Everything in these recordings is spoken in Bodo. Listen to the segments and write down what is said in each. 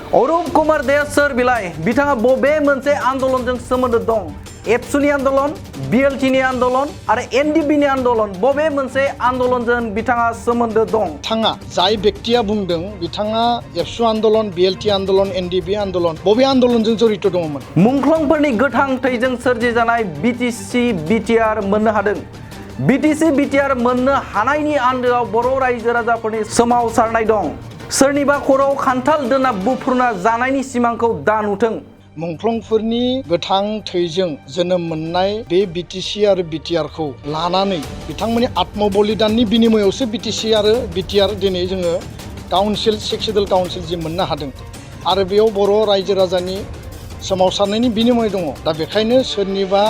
अरुप कुमार दे सोर बिलाय बिथाङा बबे मोनसे आन्दलनजों सोमोन्दो दं? एबसुनि आन्दलन, बिएलटिनि आन्दलन आरो एनडिबिनि आन्दलन बबे मोनसे आन्दलनजों बिथाङा सोमोन्दो दं? बिथाङा जाय व्यक्तिया बुंदों बिथाङा एबसु आन्दलन, बिएलटि आन्दलन, एनडिबि आन्दलन बबे आन्दलनजों जड़ित दङमोन? मुंख्लंफोरनि गोथां थैजों सोरजिजानाय बिटिसि बिटिआर मोननो हादों। बिटिसि बिटिआर मोननो हानायनि आन्दोआव बर' रायजो राजाफोरनि सोमावसारनाय दं। सोरनिबा खर'आव खान्थाल दोना बुफ्रुना जानायनि सिमांखौ दा नुथों। मुंख्लंफोरनि गोथां थैजों जोनोम मोननाय बे बिटिसि आरो बिटिआरखौ लानानै बिथांमोननि आत्मबलिदाननि बिनिमयावसो बिटिसि आरो बिटिआर दिनै जोङो काउन्सिल सेक्सुयेल काउन्सिल जि मोननो हादों आरो बेयाव बर' रायजो राजानि सोमावसारनायनि बिनिमय दङ। दा बेखायनो सोरनिबा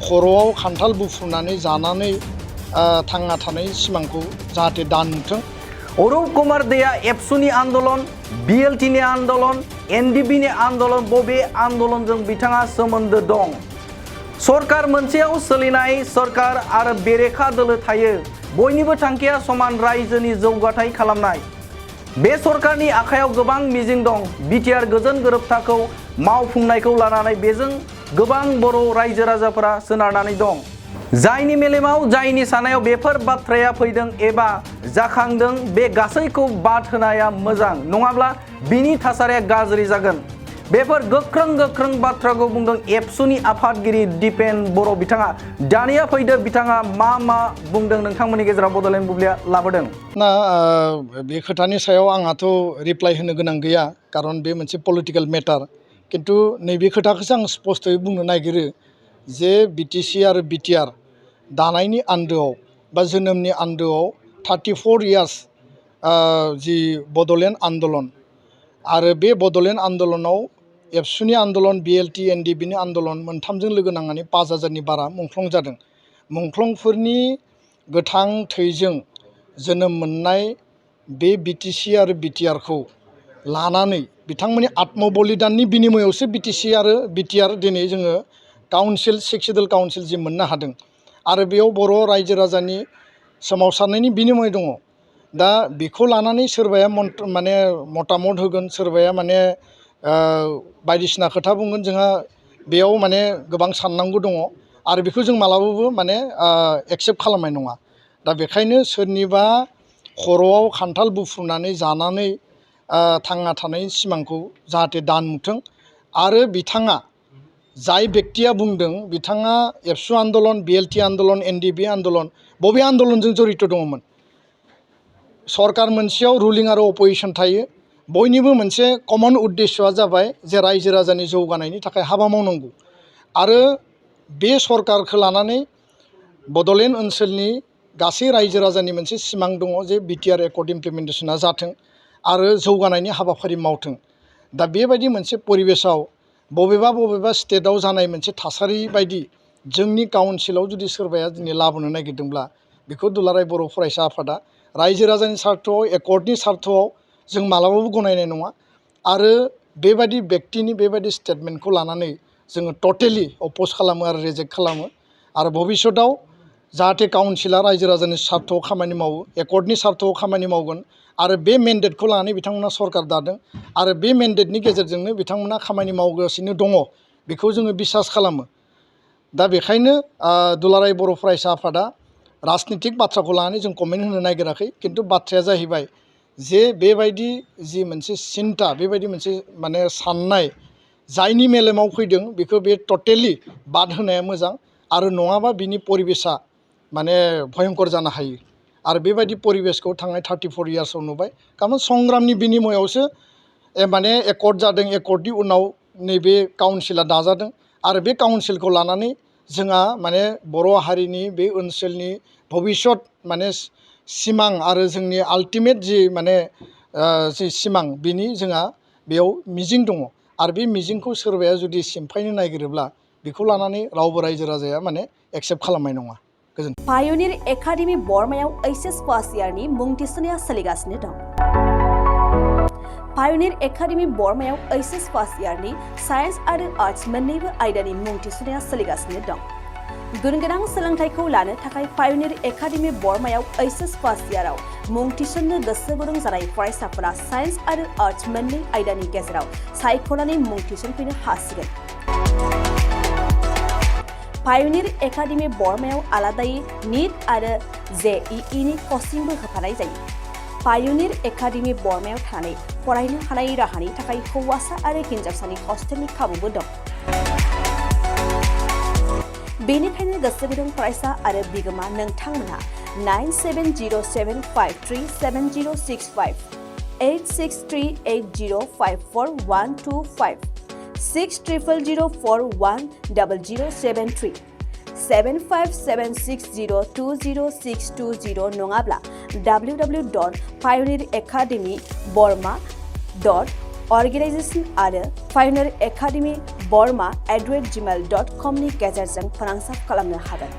खर'आव खान्थाल बुफ्रुनानै जानानै थांना थानायनि सिमांखौ जाहाथे दा नुथों। अरुप कुमार देया एबसुनि आन्दलन, बिएलटिनि आन्दलन, एनडिबिनि आन्दलन बबे आन्दलनजों बिथाङा सोमोन्दो दं? सरकार मोनसेयाव सोलिनाय सरकार आरो बेरेखा दोलो थायो। बयनिबो थांखिया समान रायजोनि जौगाथाय खालामनाय। बे सरकारनि आखायाव गोबां मिजिं दं। बिटिआर गोजोन गोरोबथाखौ मावफुंनायखौ लानानै बेजों गोबां बर' रायजो राजाफोरा सोनारनानै दं। जायनि मेलेमाव जायनि सानायाव बेफोर बाथ्राया फैदों एबा जाखांदों बे गासैखौ बाद होनाया मोजां, नङाब्ला बिनि थासारिया गाज्रि जागोन। बेफोर गोख्रों बाथ्राखौ बुंदों एबसुनि आफादगिरि दिपेन बर' बिथाङा। दानिया फैदो बिथाङा मा बुंदों नोंथांमोननि गेजेराव बड'लेण्ड बुब्लिया लाबोदों। ना बे खोथानि सायाव आंहाथ' रिप्लाइ होनो गोनां गैया, खारन बे मोनसे पलिटिकेल मेटार। किन्तु नैबे खोथाखौसो आं स्पष्टयै बुंनो नागिरो जे बिटिसि आरो बिटिआर दानायनि आन्दोआव बा जोनोमनि आन्दोआव 34 इयार्स जि बड'लेण्ड आन्दलन आरो बे बड'लेण्ड आन्दलनाव एबसुनि आन्दलन, बिएलटि, एनडिबिनि आन्दलन मोनथामजों लोगो नांनानै 5000नि बारा मुंख्लं जादों। मुंख्लंफोरनि गोथां थैजों जोनोम मोननाय बे बिटिसि आरो बिटिआरखौ लानानै बिथांमोननि आत्मबलिदाननि बिनिमयावसो बिटिसि आरो बिटिआर दिनै जोङो काउन्सिल सेक्सुयेल काउन्सिल जि मोननो हादों आरो बेयाव बर' रायजो राजानि सोमावसारनायनि बिनिमय दङ। दा बेखौ लानानै सोरबाया माने मतामत होगोन, सोरबाया माने बायदिसिना खोथा बुंगोन। जोंहा बेयाव माने गोबां साननांगौ दङ आरो बेखौ जों मालाबाबो माने एक्सेप्ट खालामनाय नङा। दा बेखायनो सोरनिबा खर'आव खान्थाल बुफ्रुनानै जानानै थांना थानायनि सिमांखौ जाहाथे दा नुथों आरो बिथाङा जाय व्यक्तिया बुंदों बिथाङा एबसु आन्दलन, बिएलटि आन्दलन, एनडिबि आन्दलन बबे आन्दलनजों जड़ित दङमोन? सरकार मोनसेयाव रुलिं आरो अपोजिसन थायो। बयनिबो मोनसे कमन उद्देश्यआ जाबाय जे रायजो राजानि जौगानायनि थाखाय हाबा मावनांगौ आरो बे सरकारखौ लानानै बड'लेण्ड ओनसोलनि गासै रायजो राजानि मोनसे सिमां दङ जे बिटिआर एकर्ड इमप्लिमेन्टेसना जाथों आरो जौगानायनि हाबाफारि मावथों। दा बेबायदि मोनसे परिबेसाव बबेबा स्टेटआव जानाय मोनसे थासारि बायदि जोंनि काउन्सिलाव जुदि सोरबाया दिनै लाबोनो नागिरदोंब्ला बेखौ दुलाराय बर' फरायसा आफादा रायजो राजानि सार्थआव, एकर्डनि सार्थआव जों मालाबाबो गनायनाय नङा आरो बेबायदि व्यक्तिनि बेबायदि स्टेटमेन्टखौ लानानै जोङो टटेलि अपोज खालामो आरो रिजेक्ट खालामो आरो भबिष्यताव जाहाथे काउन्सिला रायजो राजानि सार्थआव खामानि मावो, एकर्डनि सार्थआव खामानि मावगोन आरो बे मेन्डेटखौ लानानै बिथांमोना सरकार दादों आरो बे मेन्डेटनि गेजेरजोंनो बिथांमोना खामानि मावगासिनो दङ बेखौ जोङो बिसास खालामो। दा बेखायनो दुलाराय बर' फरायसा आफादा राजनितिक बाथ्राखौ लानानै जों कमेन्ट होनो नागिराखै, किन्तु बाथ्राया जाहैबाय जे बेबायदि जि मोनसे सिन्ता, बेबायदि मोनसे माने साननाय जायनि मेलेमाव फैदों बेखौ बे टटेलि बाद होनाया मोजां आरो नङाबा बिनि परिबेसा माने भयंकर जानो हायो आरो बेबायदि परिबेसखौ थांनाय 34 इयार्सआव नुबाय। खारन संग्रामनि बिनिमयावसो माने एकर्ड जादों, एकर्डनि उनाव नैबे काउन्सिला दाजादों आरो बे काउन्सिलखौ लानानै जोंहा माने बर' हारिनि बे ओनसोलनि भबिष्यत माने सिमां आरो जोंनि आल्टिमेट जि माने जि सिमां बिनि जोंहा बेयाव मिजिं दङ आरो बे मिजिंखौ सोरबाया जुदि सिमफायनो नागिरोब्ला बेखौ लानानै रावबो रायजो राजाया माने एक्सेप्ट खालामनाय नङा। गोजोन्थों। पायनियर एकाडेमि बरमायाव एचएस फार्स्ट इयारनि मुं थिसननाया सोलिगासिनो दं। पायनियर एकाडेमि बरमायाव एचएस फार्स्ट इयारनि साइन्स आरो आर्ट्स मोन्नैबो आयदानि मुं थिसननाया सोलिगासिनो दं। गुनगोनां सोलोंथाइखौ लानो थाखाय पायनियर एकाडेमि बरमायाव एचएस फार्स्ट इयाराव मुं थिसननो गोसो गुदुं जानाय फरायसाफोरा साइन्स आरो आर्ट्स मोननै आयदानि गेजेराव सायख'नानै मुं थिसनफैनो हासिगोन। पायनियर एकाडेमि बरमायाव आलादायै नीट आरो JEE नि कचिंबो होफानाय जायो। पायनियर एकाडेमि बरमायाव थानानै फरायनो हानाय राहानि थाखाय हौवासा आरो हिनजावसानि हस्टेलनि खाबुबो दं। बेनिखायनो गोसो गुदुं फरायसा आरो बिगोमा नोंथांमोनहा 9707537065 8638054125 6000410073 7576020620 नङाब्ला www.pioneeracademyborma.organization आरो pioneeracademyborma@gmail.com नि गेजेरजों फोनांजाब खालामनो हागोन।